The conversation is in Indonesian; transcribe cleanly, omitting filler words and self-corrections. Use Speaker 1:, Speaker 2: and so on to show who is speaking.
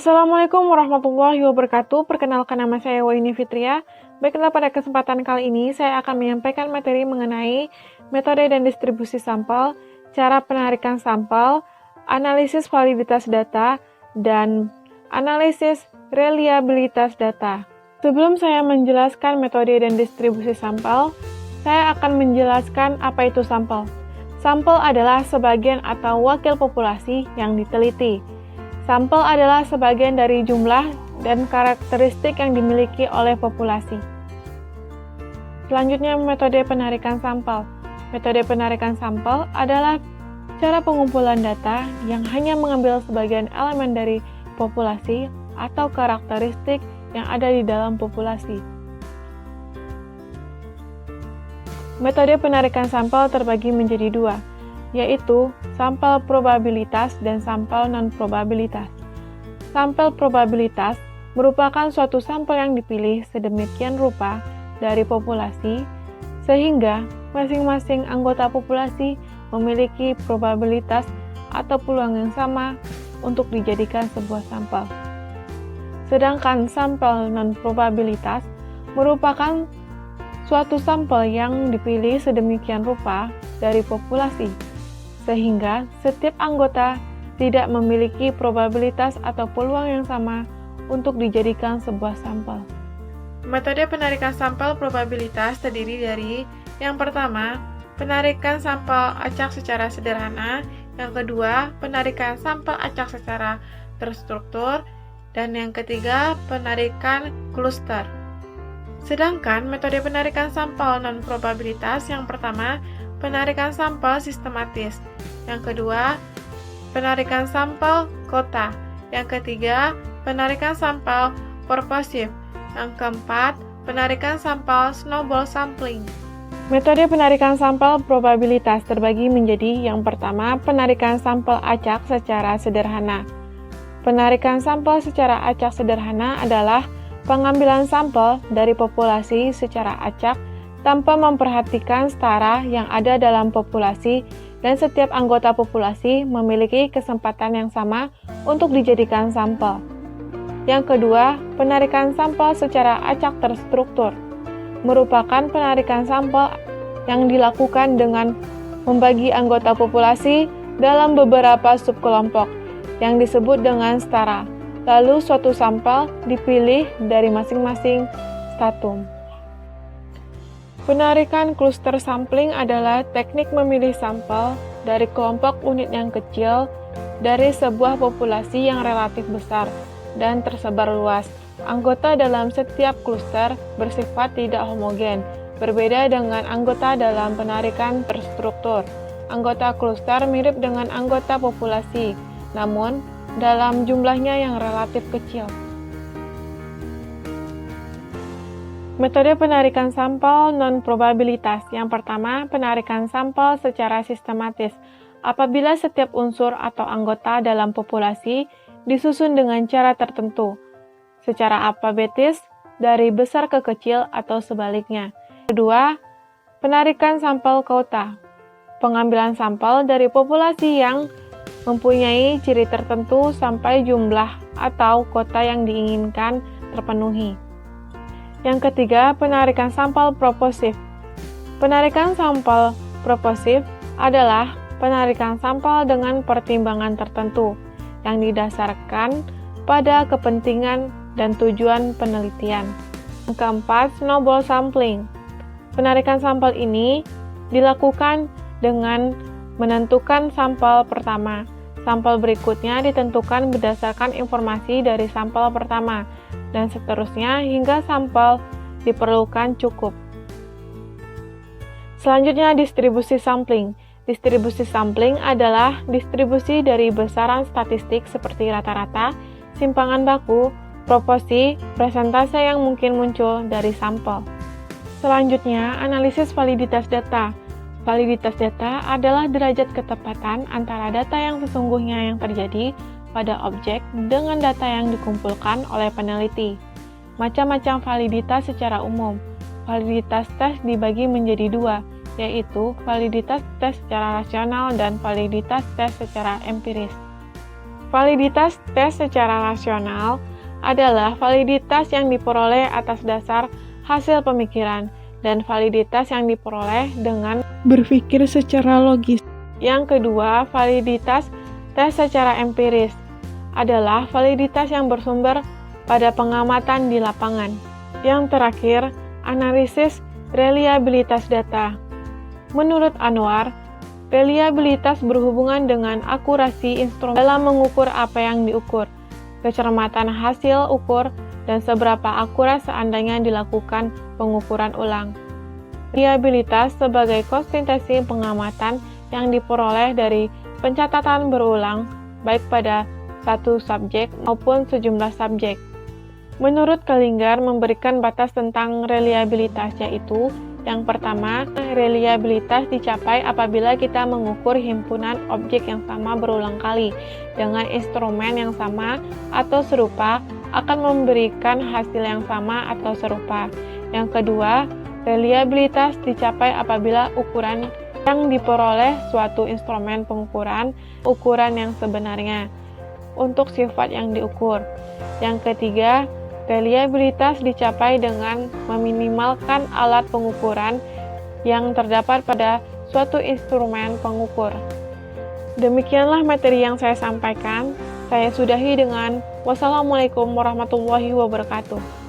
Speaker 1: Assalamualaikum warahmatullahi wabarakatuh. Perkenalkan, nama saya Waini Fitria. Baiklah, pada kesempatan kali ini saya akan menyampaikan materi mengenai metode dan distribusi sampel, cara penarikan sampel, analisis validitas data, dan analisis reliabilitas data. Sebelum saya menjelaskan metode dan distribusi sampel, saya akan menjelaskan apa itu sampel. Sampel adalah sebagian atau wakil populasi yang diteliti. Sampel adalah sebagian dari jumlah dan karakteristik yang dimiliki oleh populasi. Selanjutnya, metode penarikan sampel. Metode penarikan sampel adalah cara pengumpulan data yang hanya mengambil sebagian elemen dari populasi atau karakteristik yang ada di dalam populasi. Metode penarikan sampel terbagi menjadi dua, yaitu sampel probabilitas dan sampel non-probabilitas. Sampel probabilitas merupakan suatu sampel yang dipilih sedemikian rupa dari populasi, sehingga masing-masing anggota populasi memiliki probabilitas atau peluang yang sama untuk dijadikan sebuah sampel. Sedangkan sampel non-probabilitas merupakan suatu sampel yang dipilih sedemikian rupa dari populasi, sehingga setiap anggota tidak memiliki probabilitas atau peluang yang sama untuk dijadikan sebuah sampel. Metode penarikan sampel probabilitas terdiri dari yang pertama, penarikan sampel acak secara sederhana, yang kedua, penarikan sampel acak secara terstruktur, dan yang ketiga, penarikan kluster. Sedangkan metode penarikan sampel non-probabilitas yang pertama, penarikan sampel sistematis. Yang kedua, penarikan sampel kota. Yang ketiga, penarikan sampel purposive. Yang keempat, penarikan sampel snowball sampling. Metode penarikan sampel probabilitas terbagi menjadi yang pertama, penarikan sampel acak secara sederhana. Penarikan sampel secara acak sederhana adalah pengambilan sampel dari populasi secara acak tanpa memperhatikan setara yang ada dalam populasi, dan setiap anggota populasi memiliki kesempatan yang sama untuk dijadikan sampel. Yang kedua, penarikan sampel secara acak terstruktur merupakan penarikan sampel yang dilakukan dengan membagi anggota populasi dalam beberapa subkelompok yang disebut dengan setara. Lalu suatu sampel dipilih dari masing-masing stratum. Penarikan cluster sampling adalah teknik memilih sampel dari kelompok unit yang kecil dari sebuah populasi yang relatif besar dan tersebar luas. Anggota dalam setiap cluster bersifat tidak homogen, berbeda dengan anggota dalam penarikan terstruktur. Anggota cluster mirip dengan anggota populasi, namun dalam jumlahnya yang relatif kecil. Metode penarikan sampel non-probabilitas. Yang pertama, penarikan sampel secara sistematis. Apabila setiap unsur atau anggota dalam populasi disusun dengan cara tertentu, secara alfabetis, dari besar ke kecil atau sebaliknya. Kedua, penarikan sampel kota. Pengambilan sampel dari populasi yang mempunyai ciri tertentu sampai jumlah atau kota yang diinginkan terpenuhi. Yang ketiga, penarikan sampel proposif. Penarikan sampel proposif adalah penarikan sampel dengan pertimbangan tertentu yang didasarkan pada kepentingan dan tujuan penelitian. Yang keempat, snowball sampling. Penarikan sampel ini dilakukan dengan menentukan sampel pertama. Sampel berikutnya ditentukan berdasarkan informasi dari sampel pertama, dan seterusnya hingga sampel diperlukan cukup. Selanjutnya, distribusi sampling. Distribusi sampling adalah distribusi dari besaran statistik seperti rata-rata, simpangan baku, proporsi, persentase yang mungkin muncul dari sampel. Selanjutnya, analisis validitas data. Validitas data adalah derajat ketepatan antara data yang sesungguhnya yang terjadi pada objek dengan data yang dikumpulkan oleh peneliti. Macam-macam validitas secara umum. Validitas tes dibagi menjadi dua, yaitu validitas tes secara rasional dan validitas tes secara empiris. Validitas tes secara rasional adalah validitas yang diperoleh atas dasar hasil pemikiran dan validitas yang diperoleh dengan berpikir secara logis. Yang kedua, validitas tes secara empiris adalah validitas yang bersumber pada pengamatan di lapangan. Yang terakhir, analisis reliabilitas data. Menurut Anwar, reliabilitas berhubungan dengan akurasi instrumen dalam mengukur apa yang diukur, kecermatan hasil ukur, dan seberapa akurat seandainya dilakukan pengukuran ulang. Reliabilitas sebagai konsistensi pengamatan yang diperoleh dari pencatatan berulang, baik pada satu subjek maupun sejumlah subjek. Menurut Kalinger memberikan batas tentang reliabilitas, yaitu yang pertama, reliabilitas dicapai apabila kita mengukur himpunan objek yang sama berulang kali dengan instrumen yang sama atau serupa akan memberikan hasil yang sama atau serupa. Yang kedua, reliabilitas dicapai apabila ukuran yang diperoleh suatu instrumen pengukuran ukuran yang sebenarnya untuk sifat yang diukur. Yang ketiga, reliabilitas dicapai dengan meminimalkan alat pengukuran yang terdapat pada suatu instrumen pengukur. Demikianlah materi yang saya sampaikan. Saya sudahi dengan wassalamualaikum warahmatullahi wabarakatuh.